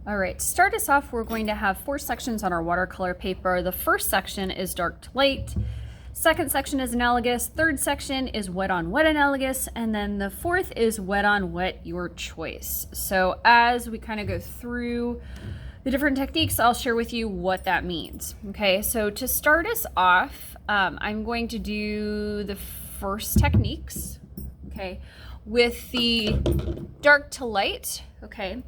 All right, to start us off, we're going to have 4 sections on our watercolor paper. The first section is dark to light. Second section is analogous. Third section is wet on wet analogous. And then the fourth is wet on wet, your choice. So as we kind of go through the different techniques, I'll share with you what that means. Okay, so to start us off, I'm going to do the first techniques, okay, with the dark to light, okay.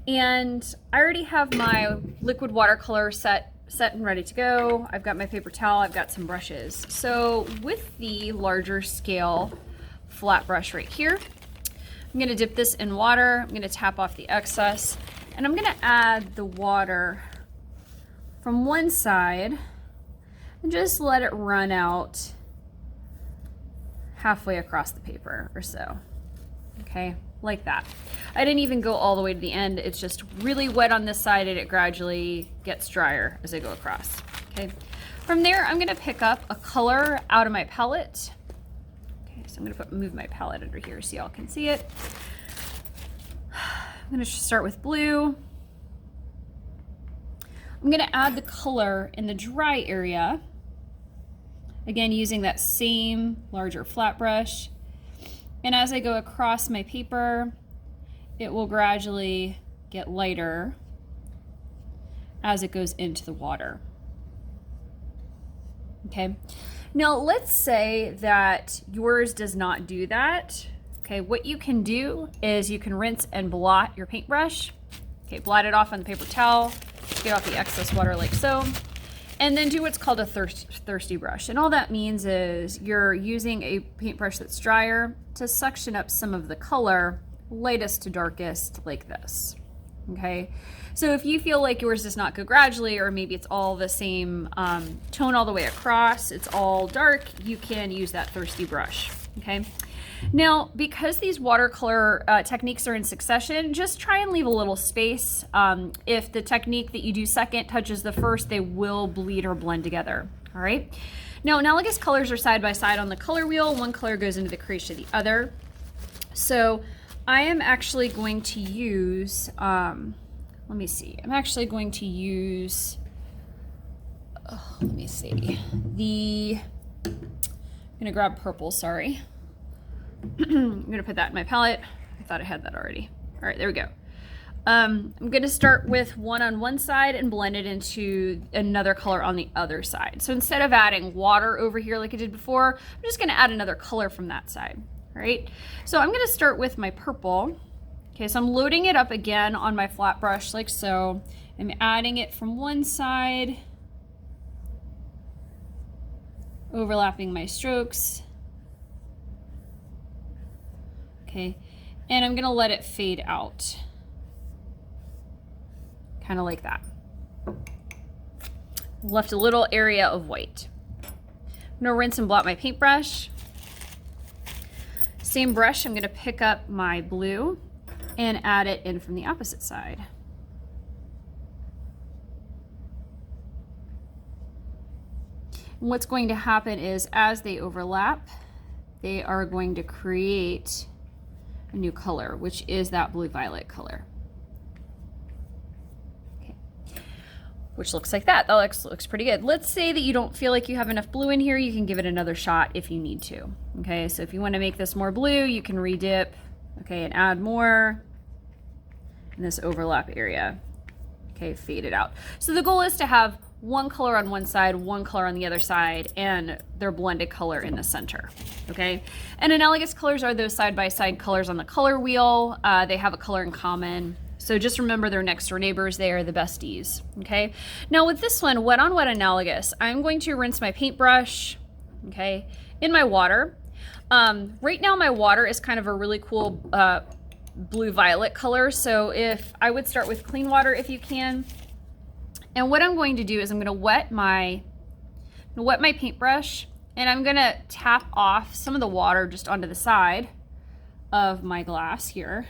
And I already have my liquid watercolor set and ready to go. I've got my paper towel, I've got some brushes. So with the larger scale flat brush right here, I'm gonna dip this in water, I'm gonna tap off the excess, and I'm gonna add the water from one side and just let it run out halfway across the paper or so, okay? Like that. I didn't even go all the way to the end. It's just really wet on this side and it gradually gets drier as I go across. Okay. From there, I'm gonna pick up a color out of my palette. Okay, so I'm gonna move my palette under here so y'all can see it. I'm gonna start with blue. I'm gonna add the color in the dry area. Again, using that same larger flat brush. And as I go across my paper, it will gradually get lighter as it goes into the water. Okay, now let's say that yours does not do that. Okay, what you can do is you can rinse and blot your paintbrush. Okay, blot it off on the paper towel, get off the excess water like so. And then do what's called a thirsty brush. And all that means is you're using a paintbrush that's drier to suction up some of the color, lightest to darkest, like this, okay? So if you feel like yours does not go gradually, or maybe it's all the same tone all the way across, it's all dark, you can use that thirsty brush, okay? Now, because these watercolor techniques are in succession, just try and leave a little space. If the technique that you do second touches the first, they will bleed or blend together, all right? Now, analogous colors are side by side on the color wheel. One color goes into the crease of the other. So I am actually going to use, let me see, I'm actually going to use, let me see, I'm gonna grab purple, sorry. I'm gonna put that in my palette. I thought I had that already. All right, there we go. I'm gonna start with one on one side and blend it into another color on the other side. So instead of adding water over here like I did before, I'm just gonna add another color from that side, all right? So I'm gonna start with my purple. Okay, so I'm loading it up again on my flat brush like so. I'm adding it from one side, overlapping my strokes. Okay, and I'm gonna let it fade out. Kind of like that. Left a little area of white. I'm gonna rinse and blot my paintbrush. Same brush, I'm gonna pick up my blue and add it in from the opposite side. And what's going to happen is as they overlap, they are going to create a new color, which is that blue violet color. Okay. Which looks like that. That looks pretty good. Let's say that you don't feel like you have enough blue in here, you can give it another shot if you need to. Okay, so if you want to make this more blue, you can redip, okay, and add more in this overlap area. Okay, fade it out. So the goal is to have one color on one side, one color on the other side, and their blended color in the center, okay? And analogous colors are those side-by-side colors on the color wheel. They have a color in common. So just remember they're next door neighbors. They are the besties, okay? Now with this one, wet on wet analogous, I'm going to rinse my paintbrush, okay, in my water. Right now my water is kind of a really cool blue violet color. So if I would start with clean water if you can. And what I'm going to do is I'm going to wet my paintbrush, and I'm going to tap off some of the water just onto the side of my glass here.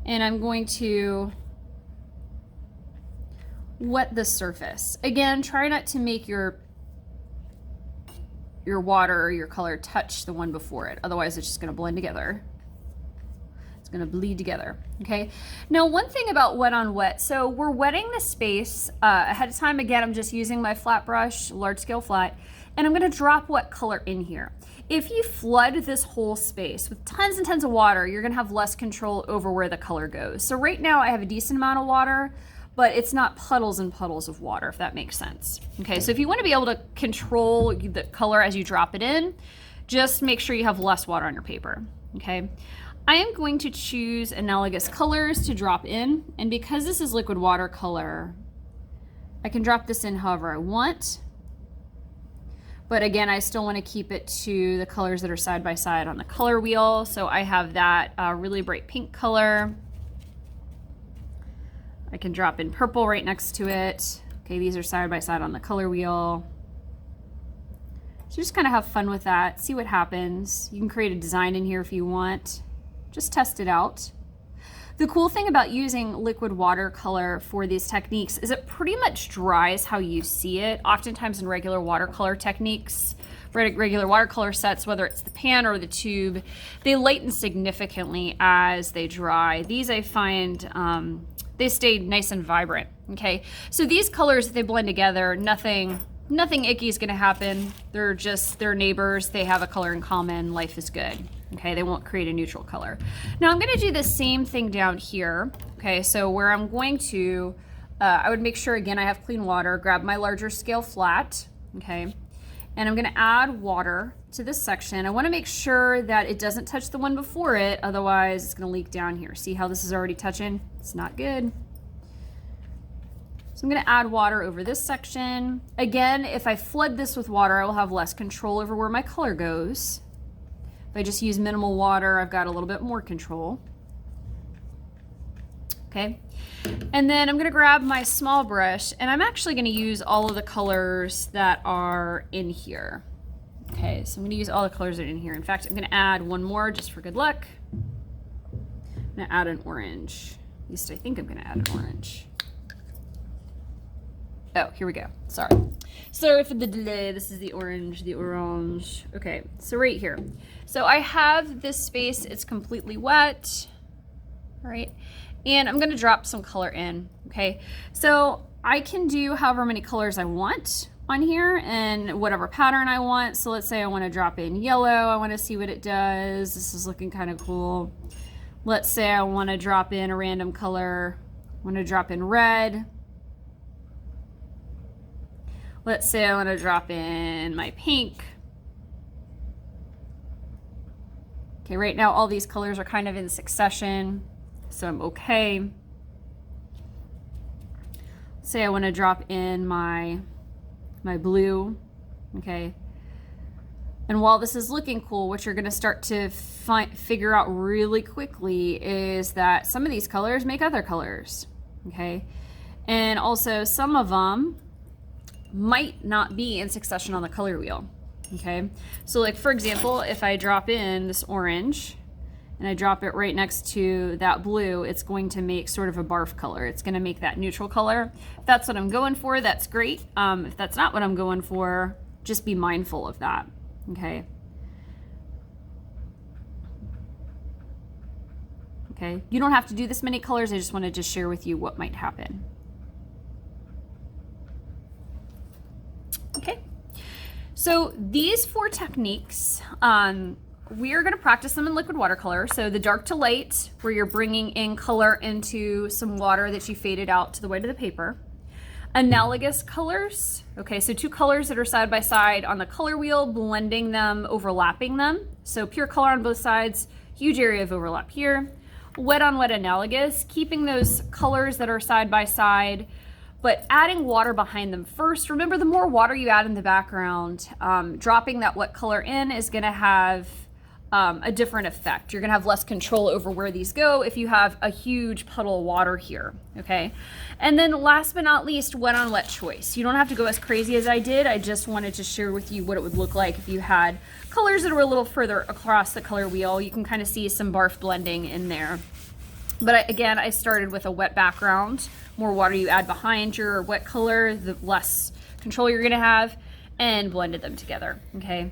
And I'm going to wet the surface. Again, try not to make your water or your color touch the one before it. Otherwise, it's just going to blend together. It's gonna bleed together, okay? Now, one thing about wet on wet, so we're wetting the space ahead of time. Again, I'm just using my flat brush, large scale flat, and I'm gonna drop wet color in here. If you flood this whole space with tons and tons of water, you're gonna have less control over where the color goes. So right now I have a decent amount of water, but it's not puddles and puddles of water, if that makes sense. Okay, so if you wanna be able to control the color as you drop it in, just make sure you have less water on your paper, okay? I am going to choose Analogous Colors to drop in, and because this is liquid watercolor, I can drop this in however I want. But again, I still want to keep it to the colors that are side by side on the color wheel. So I have that really bright pink color. I can drop in purple right next to it. Okay, these are side by side on the color wheel. So just kind of have fun with that, see what happens. You can create a design in here if you want. Just test it out. The cool thing about using liquid watercolor for these techniques is it pretty much dries how you see it. Oftentimes in regular watercolor techniques, regular watercolor sets, whether it's the pan or the tube, they lighten significantly as they dry. These I find, they stay nice and vibrant, okay? So these colors, if they blend together, nothing icky is gonna happen. They're neighbors, they have a color in common, life is good. Okay, they won't create a neutral color. Now I'm gonna do the same thing down here. Okay, so where I'm going to, I would make sure, again, I have clean water, grab my larger scale flat, okay? And I'm gonna add water to this section. I wanna make sure that it doesn't touch the one before it, otherwise it's gonna leak down here. See how this is already touching? It's not good. So I'm gonna add water over this section. Again, if I flood this with water, I will have less control over where my color goes. If I just use minimal water, I've got a little bit more control. Okay, and then I'm gonna grab my small brush, and I'm actually gonna use all of the colors that are in here. Okay, so I'm gonna use all the colors that are in here. In fact, I'm gonna add one more just for good luck. I'm gonna add an orange. At least I think I'm gonna add an orange. Oh, here we go. Sorry for the delay. This is the orange, Okay, so right here. So I have this space, it's completely wet, all right? And I'm gonna drop some color in, okay? So I can do however many colors I want on here and whatever pattern I want. So let's say I wanna drop in yellow, I wanna see what it does. This is looking kind of cool. Let's say I wanna drop in a random color. I wanna drop in red. Let's say I want to drop in my pink. Okay, right now all these colors are kind of in succession, so I'm okay. Let's say I want to drop in my blue, okay? And while this is looking cool, what you're going to start to figure out really quickly is that some of these colors make other colors, okay? And also some of them might not be in succession on the color wheel, okay? So like, for example, if I drop in this orange and I drop it right next to that blue, it's going to make sort of a barf color. It's gonna make that neutral color. If that's what I'm going for, that's great. If that's not what I'm going for, just be mindful of that, okay? Okay, you don't have to do this many colors. I just wanted to share with you what might happen. Okay, so these 4 techniques, we are going to practice them in liquid watercolor. So the dark to light, where you're bringing in color into some water that you faded out to the white of the paper. Analogous colors, okay, so 2 colors that are side by side on the color wheel, blending them, overlapping them. So pure color on both sides, huge area of overlap here. Wet on wet analogous, keeping those colors that are side by side, but adding water behind them first. Remember, the more water you add in the background, dropping that wet color in is gonna have a different effect. You're gonna have less control over where these go if you have a huge puddle of water here, okay? And then last but not least, wet on wet choice. You don't have to go as crazy as I did. I just wanted to share with you what it would look like if you had colors that were a little further across the color wheel. You can kind of see some barf blending in there. But again, I started with a wet background. More water you add behind your wet color, the less control you're gonna have, and blended them together, okay?